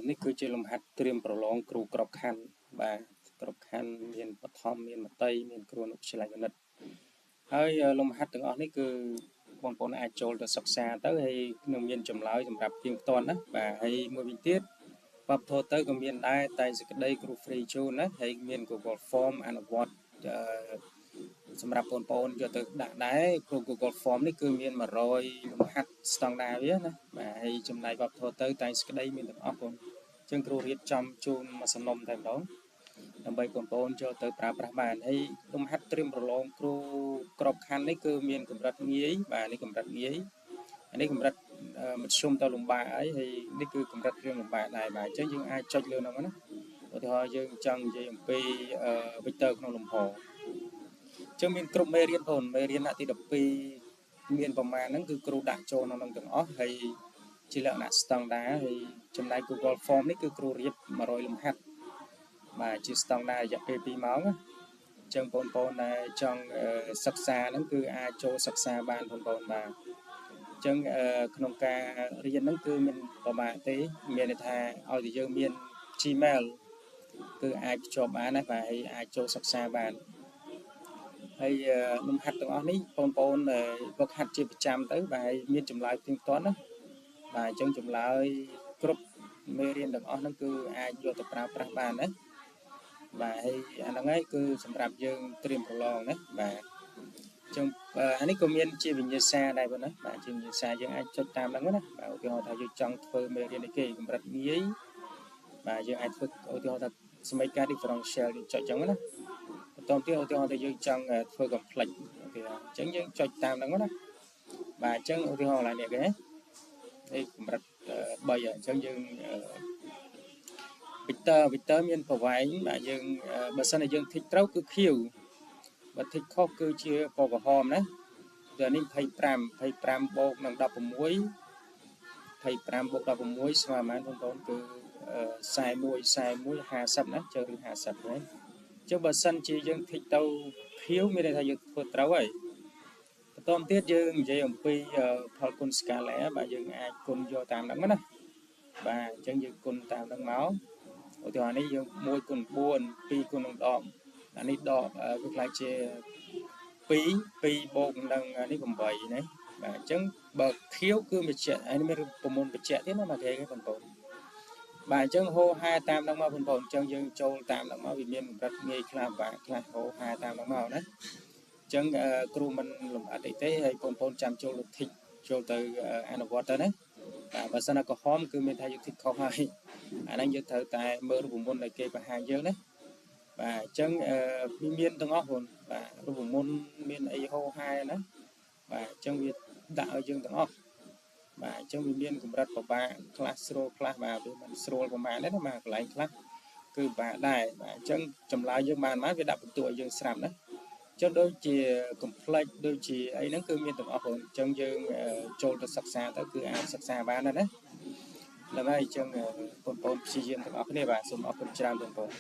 នេះគឺជាលំហាត់ត្រៀមប្រឡងគ្រូក្របខណ្ឌបាទក្របខណ្ឌមានបឋមមានមត្តេយ្យមានគ្រូអនុវិទ្យាល័យគណិតហើយលំហាត់ទាំងអស់នេះគឺបងប្អូនអាចចូលទៅសិក្សាទៅហើយនឹងមានចម្លើយសម្រាប់ទៀងទាត់ណាបាទហើយមួយវិញទៀតបបធទៅក៏មានដែរតែសេចក្តីគ្រូ free ជូនណាហើយមាន Google Form អនុវត្តសម្រាប់បងប្អូនយកទៅដាក់ដែរគ្រូ Google Form នេះគឺមាន100លំហាត់ស្តង់ដារវាណាបាទហើយចំណាយបបធទៅតែសេចក្តីមានទាំងអស់បងចឹងគ្រូរៀបចំជូនមួយសំណុំតែម្ដងដើម្បីបងប្អូនចូលទៅប្រើប្រាស់បានហើយលំហាត់ត្រៀមប្រឡងគ្រូក្របខណ្ឌនេះគឺមានកម្រិតងាយបាទនេះកម្រិតងាយនេះកម្រិតមធ្យមទៅលំបាកអីហើយនេះគឺកម្រិតរៀងលំបាកដែរបាទអញ្ចឹងយើងអាចចុចលើនោះណាឧទាហរណ៍យើងចង់និយាយអំពីវិច័យក្នុងលំហអញ្ចឹងមានគ្រប់មេរៀនបងមេរៀនទី12មានប្រមាណហ្នឹងគឺគ្រូដាក់ចូលក្នុងទាំងអស់ហើយជាលក្ខណៈស្តង់ដារហើយចំណែក Google Form នេះគឺគ្រូរៀប100លំហាត់បាទជាស្តង់ដាររយៈពេល2ម៉ោងណាអញ្ចឹងបងប្អូនដែលចង់សិក្សាហ្នឹងគឺអាចចូលសិក្សាបានបងប្អូនបាទអញ្ចឹងក្នុងការរៀនហ្នឹងគឺមានប្រមាណទេមានន័យថាឲ្យតែយើងមាន Gmail គឺអាចភ្ជាប់បានណាបាទហើយអាចចូលសិក្សាបានហើយលំហាត់ទាំងអស់នេះបងប្អូនវឹកហាត់ជាប្រចាំទៅបាទមានចម្លើយទៀងទាត់ណាបាទអញ្ចឹងចម្លើយគ្រប់មេរៀនទាំងអស់ហ្នឹងគឺអាចយកទៅប្រើប្រាស់បានណាបាទហើយអាហ្នឹងហើយគឺសម្រាប់យើងត្រៀមប្រឡងណាបាទអញ្ចឹងអានេះក៏មានជាវិញ្ញាសាដែរបងណាបាទជាវិញ្ញាសាយើងអាចចុចតាមហ្នឹងណាបាទឧទាហរណ៍ថាយើងចង់ធ្វើមេរៀននេះគេកម្រិតងាយបាទយើងអាចធ្វើឧទាហរណ៍ថាសមីការ differential យើងចុចអញ្ចឹងណាបន្តទៀតឧទាហរណ៍ថាយើងចង់ធ្វើ complex អូខេអញ្ចឹងយើងចុចតាមហ្នឹងណាបាទអញ្ចឹងឧទាហរណ៍ឡើងនេះគេនេះកម្រិត3អញ្ចឹងយើងVictor មានប្រវែងបាទយើងបើសិនជាយើងធីកត្រូវគឺ Q បើធីកខុសគឺជាពណ៌ក្រហមណាតែនេះ25បូកនឹង16 25បូក16ស្មើប៉ុន្មានបងប្អូនគឺ41 50ណាចុះឬ50ហ្នឹងចុះបើសិនជាយើងធីកទៅ Q មានន័យថាយើងធ្វើត្រូវហើយបន្តទៀតយើងនិយាយអំពីផលគុណស្កាឡាបាទយើងអាចគុណយកតាមហ្នឹងណាបាទអញ្ចឹងយើងគុណតាមហ្នឹងមកឧទាហរណ៍នេះយើង1គុណ4 2គុណនឹង10អានេះដកវាខ្លាចជា2បូកនឹងនេះ8ណាបាទអញ្ចឹងបើខៀវគឺបញ្ជាក់ហើយមានប្រមុនបញ្ជាក់ទៀតណាបាទគេបងប្អូនបាទអញ្ចឹងហូហែតាមហ្នឹងមកបងប្អូនអញ្ចឹងយើងចូលតាមហ្នឹងមកវាមានកម្រិតងាយខ្លះបាទខ្លះហូហែតាមហ្នឹងមកណាអញ្ចឹងគ្រូមិនលំអិតអីទេហើយបងប្អូនចាំចូលលទ្ធិចូលទៅអនុវត្តទៅណាបាទបើសិនតែក្រហមគឺមានថាយុទ្ធិខុសហើយអាហ្នឹងយើងត្រូវតែមើលរូបមន្តដែលគេបង្ហាញយើងណាបាទអញ្ចឹងមានទាំងអស់បងបាទរូបមន្តមានអីហោហែណាបាទអញ្ចឹងវាដាក់ឲ្យយើងទាំងអស់បាទអញ្ចឹងវាមានកម្រិតពិបាកខ្លះស្រួលខ្លះបាទវាមិនស្រួលប្រហែលទេណាបាទកន្លែងខ្លះគឺពិបាកដែរបាទអញ្ចឹងចម្លើយយើងបានមកវាដាក់បន្ទួឲ្យយើងស្រាប់ណាចុះដូចជា complex ដូចជាអីហ្នឹងគឺមានទាំងអស់បងអញ្ចឹងយើងចូលទៅសិក្សាទៅគឺអាចសិក្សាបានណាហ្នឹងហើយអញ្ចឹងបងប្អូនព្យាយាមទាំងអស់គ្នាបាទសូមអរគុណច្រើនបងប្អូន